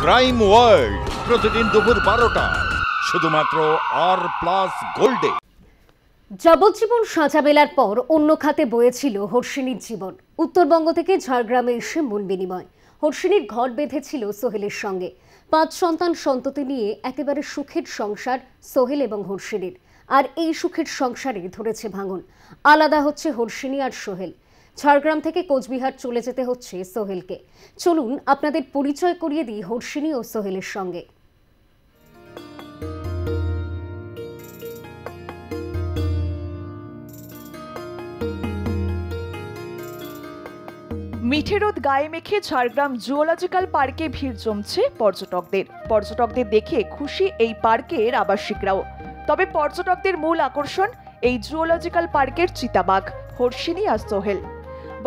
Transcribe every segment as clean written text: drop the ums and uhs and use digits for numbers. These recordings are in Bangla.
ক্রাইম ওয়ার্ল্ড প্রতিদিন দুপুর 12টায় শুধুমাত্র আর+ গোল্ডে। যাবজ্জীবন সাজা মেলার পর অন্য খাতে বয়েছিল হর্ষিনীর জীবন। উত্তরবঙ্গ থেকে ঝাড়গ্রামে এসে মূল বিনিময়। হর্ষিনীর ঘর বেঁধেছিল সোহেলের সঙ্গে। 5 সন্তান সন্ততি নিয়ে একেবারে সুখের সংসার সোহেল এবং হর্ষিনীর। আর এই সুখের সংসারে ধরেছে ভাঙন। আলাদা হচ্ছে হর্ষিনী আর সোহেল। ঝাড়গ্রাম থেকে কোচবিহার চলে যেতে হচ্ছে সোহেলকে। চলুন আপনাদের পরিচয় করিয়ে দিই হর্ষিনী ও সোহেলের সঙ্গে। মিঠে রোদ গায়ে মেখে ঝাড়গ্রাম জুওলজিক্যাল পার্কে ভিড় জমছে পর্যটকদের দেখে খুশি এই পার্কের আবাসিকরাও। তবে পর্যটকদের মূল আকর্ষণ এই জুওলজিক্যাল পার্কের চিতাবাঘ হর্ষিনী আর সোহেল।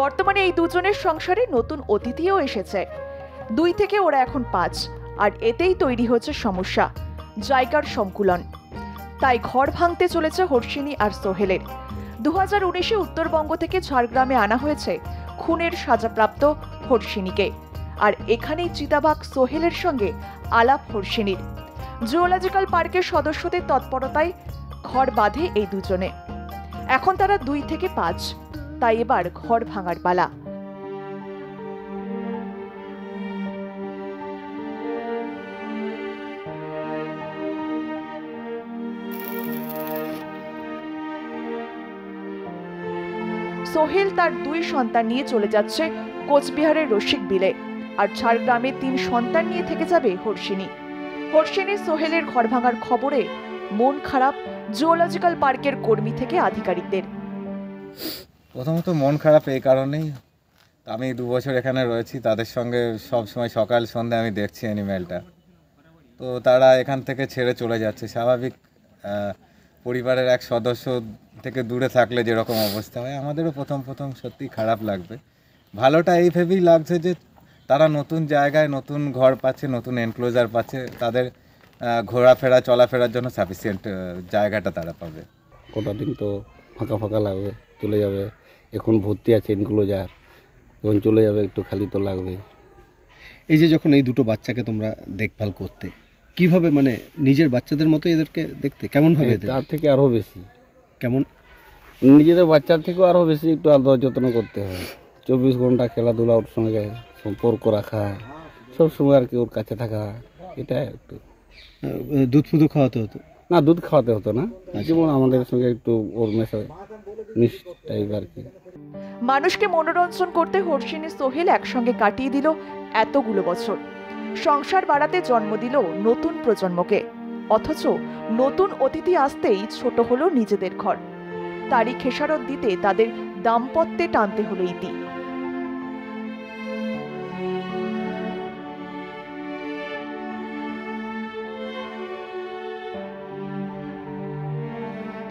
বর্তমানে এই দুজনের সংসারে নতুন অতিথিও এসেছে। 2 থেকে ওরা এখন 5, আর এতেই তৈরি হচ্ছে সমস্যা, জায়গার সংকুলন। তাই ঘর ভাঙতে চলেছে হর্ষিনী আর সোহেলের। 2019-এ উত্তরবঙ্গ থেকে ঝাড়গ্রামে আনা হয়েছে খুনের সাজাপ্রাপ্ত হর্ষিনীকে, আর এখানেই চিতাবাঘ সোহেলের সঙ্গে আলাপ হর্ষিনীর। জুওলজিক্যাল পার্কের সদস্যদের তৎপরতায় ঘর বাঁধে এই দুজনে। এখন তারা 2 থেকে 5, তাই এবার ঘর ভাঙার পালা। সোহেল তার 2 সন্তান নিয়ে চলে যাচ্ছে কোচবিহারের রসিক বিলে, আর ঝাড়গ্রামে 3 সন্তান নিয়ে থেকে যাবে হর্ষিনী। সোহেলের ঘর ভাঙার খবরে মন খারাপ জুওলজিক্যাল পার্কের কর্মী থেকে আধিকারিকদের। প্রথমত মন খারাপ এই কারণেই, আমি 2 বছর এখানে রয়েছি, তাদের সঙ্গে সব সময় সকাল সন্ধ্যা আমি দেখছি অ্যানিম্যালটা, তো তারা এখান থেকে ছেড়ে চলে যাচ্ছে। স্বাভাবিক, পরিবারের এক সদস্য থেকে দূরে থাকলে যেরকম অবস্থা হয়, আমাদেরও প্রথম সত্যি খারাপ লাগবে। ভালোটা এই ভেবেই লাগছে যে তারা নতুন জায়গায় নতুন ঘর পাচ্ছে, নতুন এনক্লোজার পাচ্ছে, তাদের ঘোরাফেরা চলাফেরার জন্য সাফিসিয়েন্ট জায়গাটা তারা পাবে। কটা দিন তো ফাঁকা লাগবে, চলে যাবে। এখন ভর্তি আছে এনক্লোজার, যখন চলে যাবে একটু খালি তো লাগবে। এই যে যখন এই দুটো বাচ্চাকে তোমরা দেখভাল করতে, কিভাবে মানে নিজের বাচ্চাদের মতো এদেরকে দেখতে কেমন ভাবে? তার থেকে আরও বেশি। কেমন? নিজেদের বাচ্চার থেকেও আরও বেশি একটু আদর যত্ন করতে হয়। 24 ঘন্টা খেলাধুলা ওর সঙ্গে সম্পর্ক রাখা, সব সময় আর কি ওর কাছে থাকা, এটা একটু। দুধ ফুধু খাওয়াতে হতো? না, দুধ খাওয়াতে হতো না, যেমন আমাদের সঙ্গে একটু ওর মিশ টাইপ আর কি। মানুষকে মনোরঞ্জন করতে হর্ষিনী সোহেল একসঙ্গে কাটিয়ে দিল এতগুলো বছর। সংসার বাড়াতে জন্ম দিল নতুন প্রজন্মকে, অথচ নতুন অতিথি আসতেই ছোট হলো নিজেদের ঘর। তারই খেসারত দিতে তাদের দাম্পত্যে টানতে হলো ইতি।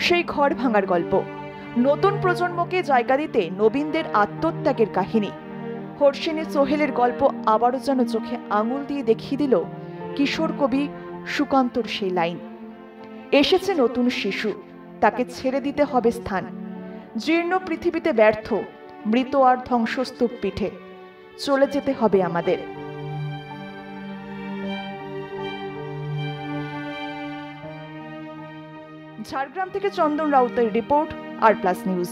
সেই ঘর ভাঙার গল্প, নতুন প্রজন্মকে জায়গা দিতে নবীনদের আত্মত্যাগের কাহিনী। হর্ষিনী সোহেলের গল্প আবারও যেন চোখে আঙুল দিয়ে দেখিয়ে দিল কিশোর কবি সুকান্তর সেই লাইন, এসেছে নতুন শিশু, তাকে ছেড়ে দিতে হবে স্থান। জীর্ণ পৃথিবীতে ব্যর্থ, মৃত আর ধ্বংসস্তূপ পিঠে চলে যেতে হবে আমাদের। ঝাড়গ্রাম থেকে চন্দন রাউতের রিপোর্ট, আর+ নিউজ।